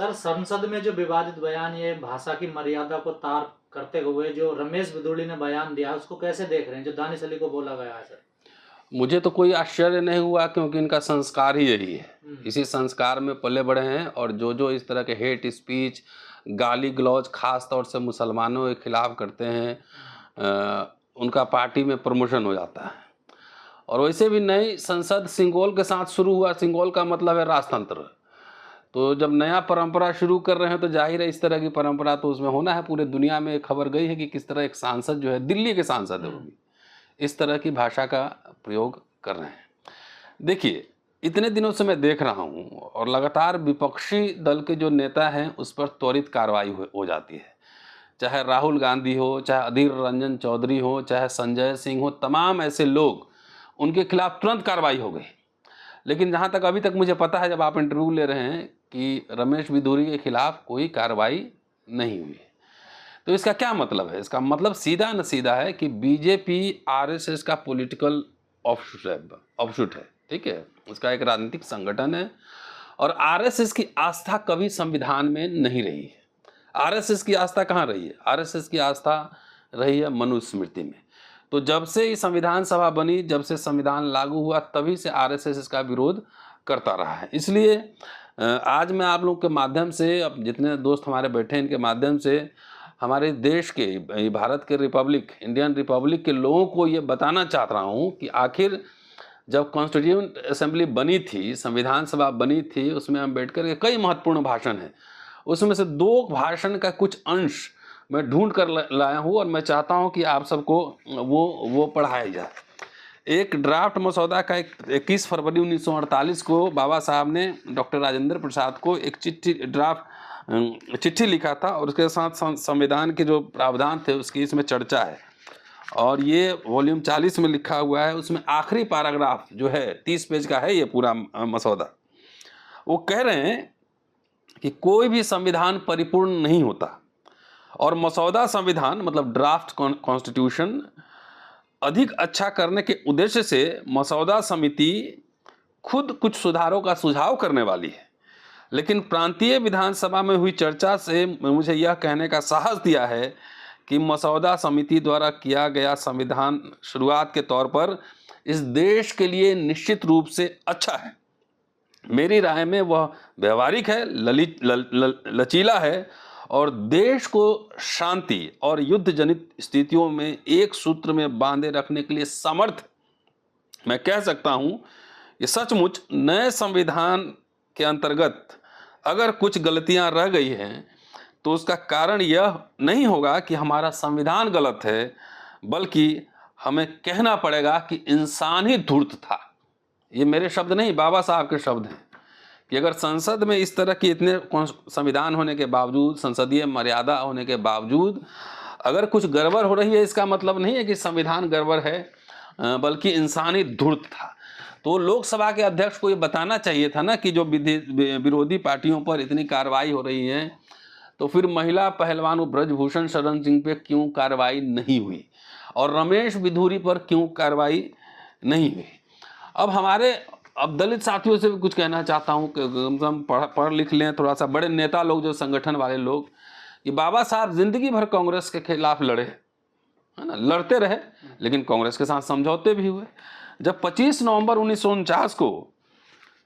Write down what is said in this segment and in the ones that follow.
Sir, संसद में जो विवादित बयान, ये भाषा की मर्यादा को तार करते हुए जो रमेश बिधूड़ी ने बयान दिया, उसको कैसे देख रहे हैं, जो दानिश अली को बोला गया है सर? मुझे तो कोई आश्चर्य नहीं हुआ, क्योंकि इनका संस्कार ही यही है। इसी संस्कार में पले बढ़े हैं, और जो इस तरह के हेट स्पीच, गाली गलौज खास तौर से मुसलमानों के खिलाफ करते हैं, उनका पार्टी में प्रमोशन हो जाता है। और वैसे भी नई संसद सिंगोल के साथ शुरू हुआ। सिंगोल का मतलब है राजतंत्र। तो जब नया परंपरा शुरू कर रहे हैं तो जाहिर है इस तरह की परंपरा तो उसमें होना है। पूरे दुनिया में खबर गई है कि किस तरह एक सांसद जो है, दिल्ली के सांसद है वो भी, इस तरह की भाषा का प्रयोग कर रहे हैं। देखिए, इतने दिनों से मैं देख रहा हूँ, और लगातार विपक्षी दल के जो नेता हैं उस पर त्वरित कार्रवाई हो जाती है। चाहे राहुल गांधी हो, चाहे अधीर रंजन चौधरी हो, चाहे संजय सिंह हो, तमाम ऐसे लोग, उनके खिलाफ तुरंत कार्रवाई हो गई। लेकिन जहाँ तक अभी तक मुझे पता है, जब आप इंटरव्यू ले रहे हैं, कि रमेश बिधूरी के खिलाफ कोई कार्रवाई नहीं हुई है। तो इसका क्या मतलब है? इसका मतलब सीधा न सीधा है कि बीजेपी आरएसएस का पॉलिटिकल ऑफशूट है, ठीक है? उसका एक राजनीतिक संगठन है, और आरएसएस की आस्था कभी संविधान में नहीं रही है। आरएसएस की आस्था कहाँ रही है? आरएसएस की आस्था रही है मनुस्मृति में। तो जब से ये संविधान सभा बनी, जब से संविधान लागू हुआ, तभी से आरएसएस इसका विरोध करता रहा है। इसलिए आज मैं आप लोग के माध्यम से, अब जितने दोस्त हमारे बैठे हैं, इनके माध्यम से हमारे देश के, भारत के रिपब्लिक, इंडियन रिपब्लिक के लोगों को ये बताना चाह रहा हूँ कि आखिर जब कॉन्स्टिट्यूएंट असेंबली बनी थी, संविधान सभा बनी थी, उसमें अम्बेडकर के कई महत्वपूर्ण भाषण हैं। उसमें से 2 भाषण का कुछ अंश मैं ढूंढ कर लाया हूँ, और मैं चाहता हूँ कि आप सबको वो पढ़ाया जाए। एक ड्राफ्ट मसौदा का 21 फरवरी 1948 को बाबा साहब ने डॉक्टर राजेंद्र प्रसाद को एक चिट्ठी लिखा था, और उसके साथ संविधान के जो प्रावधान थे उसकी इसमें चर्चा है। और ये वॉल्यूम 40 में लिखा हुआ है। उसमें आखिरी पैराग्राफ जो है, 30 पेज का है ये पूरा मसौदा। वो कह रहे हैं कि कोई भी संविधान परिपूर्ण नहीं होता, और मसौदा संविधान मतलब ड्राफ्ट कॉन्स्टिट्यूशन अधिक अच्छा करने के उद्देश्य से मसौदा समिति खुद कुछ सुधारों का सुझाव करने वाली है। लेकिन प्रांतीय विधानसभा में हुई चर्चा से मुझे यह कहने का साहस दिया है कि मसौदा समिति द्वारा किया गया संविधान शुरुआत के तौर पर इस देश के लिए निश्चित रूप से अच्छा है। मेरी राय में वह व्यवहारिक है, लचीला है, और देश को शांति और युद्ध जनित स्थितियों में एक सूत्र में बांधे रखने के लिए समर्थ। मैं कह सकता हूं कि सचमुच नए संविधान के अंतर्गत अगर कुछ गलतियां रह गई हैं, तो उसका कारण यह नहीं होगा कि हमारा संविधान गलत है, बल्कि हमें कहना पड़ेगा कि इंसान ही धूर्त था। ये मेरे शब्द नहीं, बाबा साहब के शब्द हैं, कि अगर संसद में इस तरह की इतने संविधान होने के बावजूद, संसदीय मर्यादा होने के बावजूद अगर कुछ गड़बड़ हो रही है, इसका मतलब नहीं है कि संविधान गड़बड़ है, बल्कि इंसान ही धूर्त था। तो लोकसभा के अध्यक्ष को ये बताना चाहिए था ना कि जो विरोधी पार्टियों पर इतनी कार्रवाई हो रही है, तो फिर महिला पहलवान ब्रजभूषण शरण सिंह पे क्यों कार्रवाई नहीं हुई, और रमेश बिधूरी पर क्यों कार्रवाई नहीं हुई। अब दलित साथियों से भी कुछ कहना चाहता हूँ कि हम पढ़ लिख लें थोड़ा सा, बड़े नेता लोग, जो संगठन वाले लोग, कि बाबा साहब जिंदगी भर कांग्रेस के खिलाफ लड़े, है ना, लड़ते रहे, लेकिन कांग्रेस के साथ समझौते भी हुए। जब 25 नवंबर 1949 को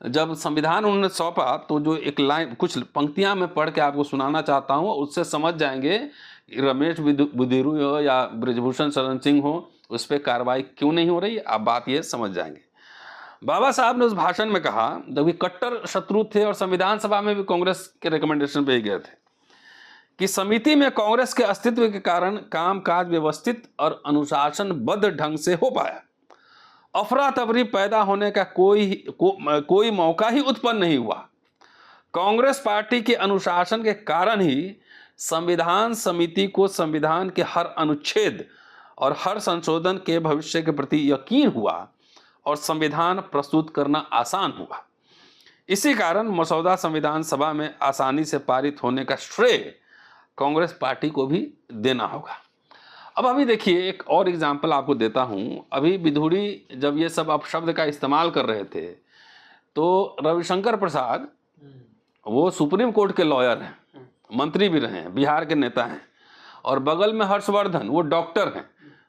जब संविधान उन्होंने सौंपा, तो जो एक लाइन, कुछ पंक्तियां मैं पढ़ के आपको सुनाना चाहता हूं, उससे समझ जाएंगे रमेश बिधूरी हो या ब्रजभूषण शरण सिंह हो, उस पर कार्रवाई क्यों नहीं हो रही। आप बात ये समझ जाएंगे। बाबा साहब ने उस भाषण में कहा, जब कट्टर शत्रु थे और संविधान सभा में भी कांग्रेस के रिकमेंडेशन पे ही गए थे, कि समिति में कांग्रेस के अस्तित्व के कारण कामकाज व्यवस्थित और अनुशासनबद्ध ढंग से हो पाया। अफरा तफरी पैदा होने का कोई मौका ही उत्पन्न नहीं हुआ। कांग्रेस पार्टी के अनुशासन के कारण ही संविधान समिति को संविधान के हर अनुच्छेद और हर संशोधन के भविष्य के प्रति यकीन हुआ, और संविधान प्रस्तुत करना आसान हुआ। इसी कारण मसौदा संविधान सभा में आसानी से पारित होने का श्रेय कांग्रेस पार्टी को भी देना होगा। अब अभी देखिए, एक और एग्जाम्पल आपको देता हूं। अभी बिधूड़ी जब ये सब अपशब्द का इस्तेमाल कर रहे थे, तो रविशंकर प्रसाद वो सुप्रीम कोर्ट के लॉयर हैं, मंत्री भी रहे हैं, बिहार के नेता हैं। और बगल में हर्षवर्धन, वो डॉक्टर हैं,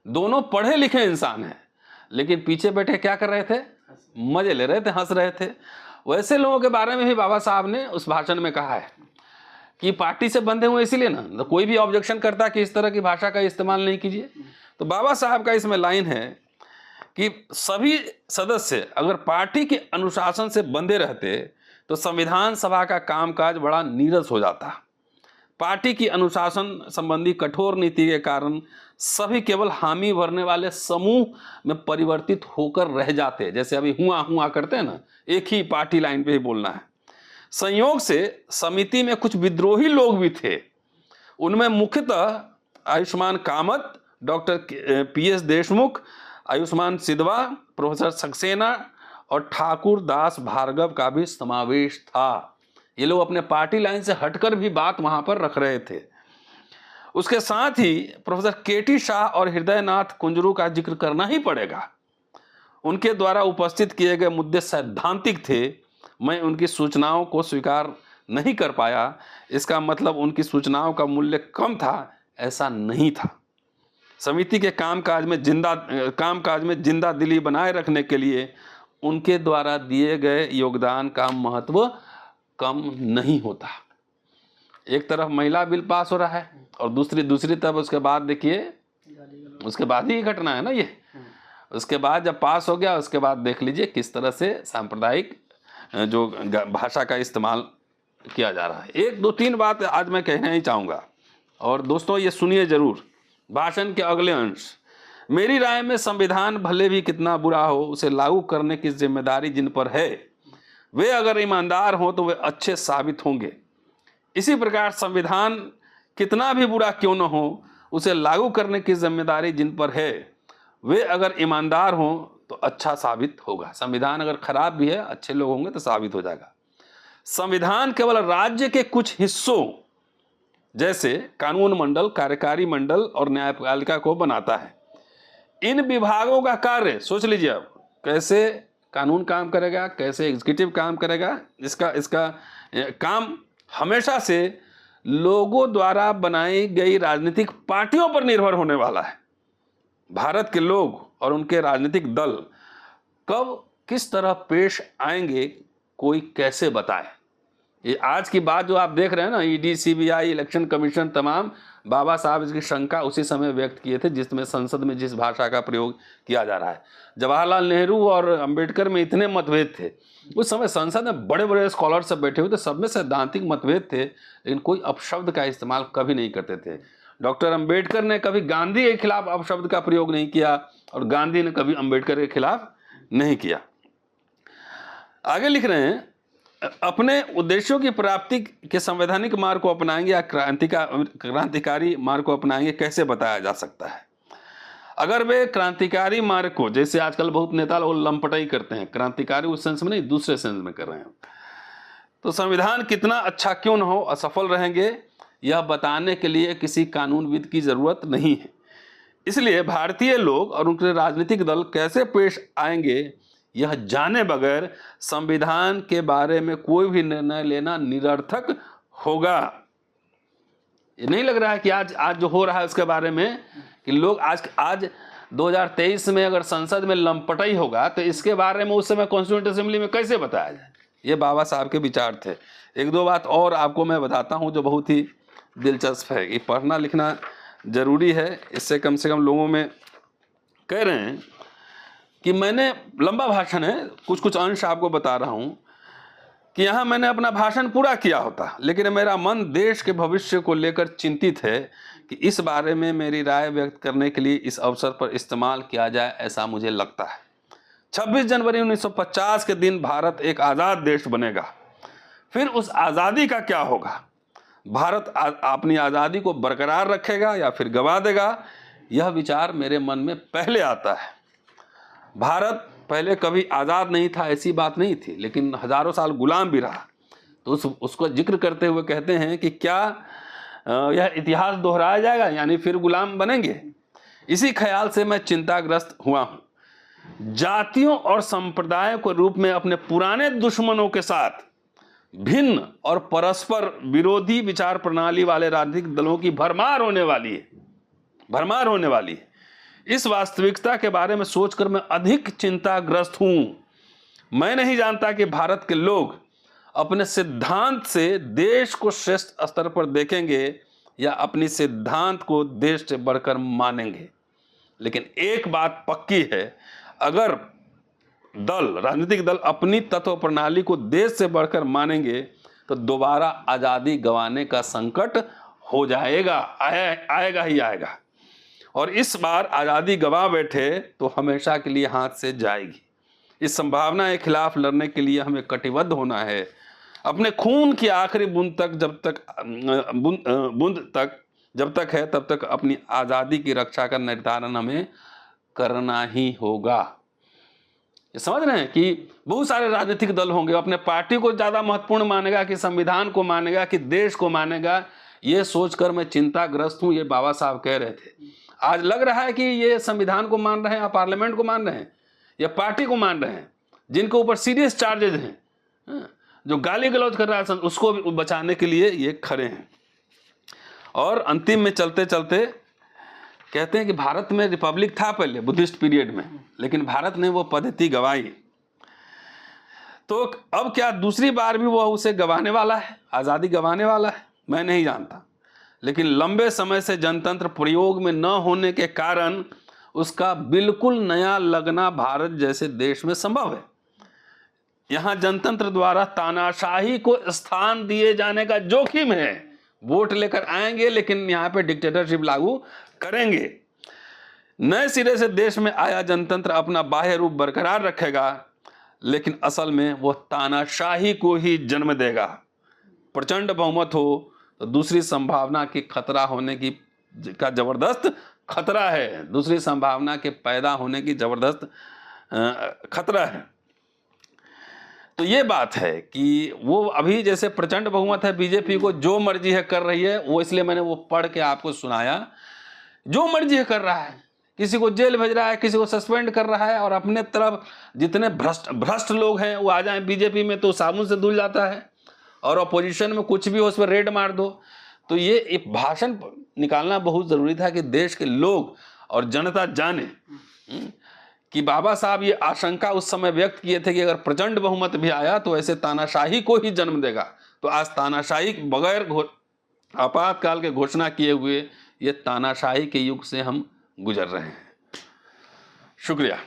दोनों पढ़े लिखे इंसान हैं, लेकिन पीछे बैठे क्या कर रहे थे? मजे ले रहे थे, हंस रहे थे। वैसे लोगों के बारे में भी बाबा साहब ने उस भाषण में कहा है कि पार्टी से बंधे हुए इसीलिए ना, तो कोई भी ऑब्जेक्शन करता कि इस तरह की भाषा का इस्तेमाल नहीं कीजिए। तो बाबा साहब का इसमें लाइन है कि सभी सदस्य अगर पार्टी के अनुशासन से बंधे रहते तो संविधान सभा का कामकाज बड़ा नीरस हो जाता। पार्टी की अनुशासन संबंधी कठोर नीति के कारण सभी केवल हामी भरने वाले समूह में परिवर्तित होकर रह जाते, जैसे अभी हुआ हुआ करते हैं ना, एक ही पार्टी लाइन पे ही बोलना है। संयोग से समिति में कुछ विद्रोही लोग भी थे। उनमें मुख्यतः Ayushman Kamat, doctor PS Deshmukh, Ayushman Siddhwa, professor Saxena और ठाकुर दास भार्गव का भी समावेश था। ये लोग अपने पार्टी लाइन से हटकर भी बात वहां पर रख रहे थे। उसके साथ ही प्रोफेसर KT शाह और हृदयनाथ कुंजरू का जिक्र करना ही पड़ेगा। उनके द्वारा उपस्थित किए गए मुद्दे सैद्धांतिक थे। मैं उनकी सूचनाओं को स्वीकार नहीं कर पाया, इसका मतलब उनकी सूचनाओं का मूल्य कम था, ऐसा नहीं था। समिति के कामकाज में जिंदा दिली बनाए रखने के लिए उनके द्वारा दिए गए योगदान का महत्व कम नहीं होता। एक तरफ महिला बिल पास हो रहा है और दूसरी तरफ उसके बाद देखिए, उसके बाद ही घटना है ना ये। उसके बाद जब पास हो गया, उसके बाद देख लीजिए किस तरह से सांप्रदायिक जो भाषा का इस्तेमाल किया जा रहा है। 1 2 3 बात आज मैं कहना ही चाहूँगा, और दोस्तों ये सुनिए जरूर। भाषण के अगले अंश, मेरी राय में संविधान भले भी कितना बुरा हो, उसे लागू करने की जिम्मेदारी जिन पर है, वे अगर ईमानदार हों तो वे अच्छे साबित होंगे। इसी प्रकार संविधान कितना भी बुरा क्यों न हो, उसे लागू करने की जिम्मेदारी जिन पर है, वे अगर ईमानदार हों तो अच्छा साबित होगा। संविधान अगर खराब भी है, अच्छे लोग होंगे तो साबित हो जाएगा। संविधान केवल राज्य के कुछ हिस्सों जैसे कानून मंडल, कार्यकारी मंडल और न्यायपालिका को बनाता है। इन विभागों का कार्य सोच लीजिए अब, कैसे कानून काम करेगा, कैसे एग्जीक्यूटिव काम करेगा। इसका काम हमेशा से लोगों द्वारा बनाई गई राजनीतिक पार्टियों पर निर्भर होने वाला है। भारत के लोग और उनके राजनीतिक दल कब किस तरह पेश आएंगे, कोई कैसे बताए। ये आज की बात जो आप देख रहे हैं ना, ED, CBI, इलेक्शन कमीशन, तमाम बाबा साहब इसकी शंका उसी समय व्यक्त किए थे जिसमें संसद में जिस भाषा का प्रयोग किया जा रहा है। जवाहरलाल नेहरू और अंबेडकर में इतने मतभेद थे, उस समय संसद में बड़े बड़े स्कॉलर सब बैठे हुए थे, सब में सैद्धांतिक मतभेद थे, लेकिन कोई अपशब्द का इस्तेमाल कभी नहीं करते थे। डॉक्टर अंबेडकर ने कभी गांधी के खिलाफ अपशब्द का प्रयोग नहीं किया और गांधी ने कभी अंबेडकर के खिलाफ नहीं किया। आगे लिख रहे हैं, अपने उद्देश्यों की प्राप्ति के संवैधानिक मार्ग को अपनाएंगे या क्रांतिकारी मार्ग को अपनाएंगे, कैसे बताया जा सकता है। अगर वे क्रांतिकारी मार्ग को, जैसे आजकल बहुत नेता लोग लंपटाई करते हैं, क्रांतिकारी उस सेंस में नहीं, दूसरे सेंस में कर रहे हैं, तो संविधान कितना अच्छा क्यों न हो, असफल रहेंगे, यह बताने के लिए किसी कानूनविद की जरूरत नहीं है। इसलिए भारतीय लोग और उनके राजनीतिक दल कैसे पेश आएंगे, यह जाने बगैर संविधान के बारे में कोई भी निर्णय लेना निरर्थक होगा। ये नहीं लग रहा है कि आज जो हो रहा है उसके बारे में कि लोग आज 2023 में अगर संसद में लंपटाई होगा तो इसके बारे में उस समय कॉन्स्टिट्यूएंट असेंबली में कैसे बताया जाए। ये बाबा साहब के विचार थे। 1 2 बात और आपको मैं बताता हूँ जो बहुत ही दिलचस्प है कि पढ़ना लिखना जरूरी है, इससे कम से कम लोगों में कह रहे हैं कि मैंने, लंबा भाषण है, कुछ अंश आपको बता रहा हूँ कि यहाँ मैंने अपना भाषण पूरा किया होता, लेकिन मेरा मन देश के भविष्य को लेकर चिंतित है कि इस बारे में मेरी राय व्यक्त करने के लिए इस अवसर पर इस्तेमाल किया जाए, ऐसा मुझे लगता है। 26 जनवरी 1950 के दिन भारत एक आज़ाद देश बनेगा। फिर उस आज़ादी का क्या होगा? भारत अपनी आज़ादी को बरकरार रखेगा या फिर गंवा देगा? यह विचार मेरे मन में पहले आता है। भारत पहले कभी आज़ाद नहीं था, ऐसी बात नहीं थी, लेकिन हजारों साल गुलाम भी रहा। तो उसको जिक्र करते हुए कहते हैं कि क्या यह इतिहास दोहराया जाएगा, यानी फिर गुलाम बनेंगे? इसी ख्याल से मैं चिंताग्रस्त हुआ हूँ। जातियों और संप्रदायों के रूप में अपने पुराने दुश्मनों के साथ भिन्न और परस्पर विरोधी विचार प्रणाली वाले राजनीतिक दलों की भरमार होने वाली है, भरमार होने वाली है। इस वास्तविकता के बारे में सोचकर मैं अधिक चिंताग्रस्त हूं। मैं नहीं जानता कि भारत के लोग अपने सिद्धांत से देश को श्रेष्ठ स्तर पर देखेंगे या अपनी सिद्धांत को देश से बढ़कर मानेंगे। लेकिन एक बात पक्की है, अगर राजनीतिक दल अपनी तत्व प्रणाली को देश से बढ़कर मानेंगे तो दोबारा आज़ादी गंवाने का संकट हो जाएगा, आएगा ही आएगा। और इस बार आज़ादी गंवा बैठे तो हमेशा के लिए हाथ से जाएगी। इस संभावना के खिलाफ लड़ने के लिए हमें कटिबद्ध होना है। अपने खून की आखिरी बूंद तक जब तक है तब तक अपनी आज़ादी की रक्षा का निर्धारण हमें करना ही होगा। ये समझ रहे हैं कि बहुत सारे राजनीतिक दल होंगे, अपने पार्टी को ज़्यादा महत्वपूर्ण मानेगा कि संविधान को मानेगा कि देश को मानेगा। ये सोचकर मैं चिंताग्रस्त हूँ। ये बाबा साहब कह रहे थे। आज लग रहा है कि ये संविधान को मान रहे हैं या पार्लियामेंट को मान रहे हैं या पार्टी को मान रहे हैं, जिनके ऊपर सीरियस चार्जेज हैं, जो गाली गलौज कर रहा है उसको बचाने के लिए ये खड़े हैं। और अंतिम में चलते चलते कहते हैं कि भारत में रिपब्लिक था पहले बुद्धिस्ट पीरियड में, लेकिन भारत ने वो पद्धति गंवाई। तो अब क्या दूसरी बार भी वो उसे गंवाने वाला है, आज़ादी गंवाने वाला है? मैं नहीं जानता। लेकिन लंबे समय से जनतंत्र प्रयोग में न होने के कारण उसका बिल्कुल नया लगना भारत जैसे देश में संभव है। यहाँ जनतंत्र द्वारा तानाशाही को स्थान दिए जाने का जोखिम है। वोट लेकर आएंगे लेकिन यहाँ पे डिक्टेटरशिप लागू करेंगे। नए सिरे से देश में आया जनतंत्र अपना बाह्य रूप बरकरार रखेगा, लेकिन असल में वो तानाशाही को ही जन्म देगा। प्रचंड बहुमत हो तो दूसरी संभावना की खतरा होने की का जबरदस्त खतरा है, दूसरी संभावना के पैदा होने की जबरदस्त खतरा है। तो ये बात है कि वो अभी जैसे प्रचंड बहुमत है, बीजेपी को जो मर्जी है कर रही है, वो इसलिए मैंने वो पढ़ के आपको सुनाया। जो मर्जी है कर रहा है, किसी को जेल भेज रहा है, किसी को सस्पेंड कर रहा है, और अपने तरफ जितने भ्रष्ट लोग हैं वो आ जाए बीजेपी में तो साबुन से धुल जाता है, और अपोजिशन में कुछ भी हो उस पर रेड मार दो। तो ये एक भाषण निकालना बहुत ज़रूरी था कि देश के लोग और जनता जाने कि बाबा साहब ये आशंका उस समय व्यक्त किए थे कि अगर प्रचंड बहुमत भी आया तो ऐसे तानाशाही को ही जन्म देगा। तो आज तानाशाही बगैर आपातकाल के घोषणा किए हुए ये तानाशाही के युग से हम गुजर रहे हैं। शुक्रिया।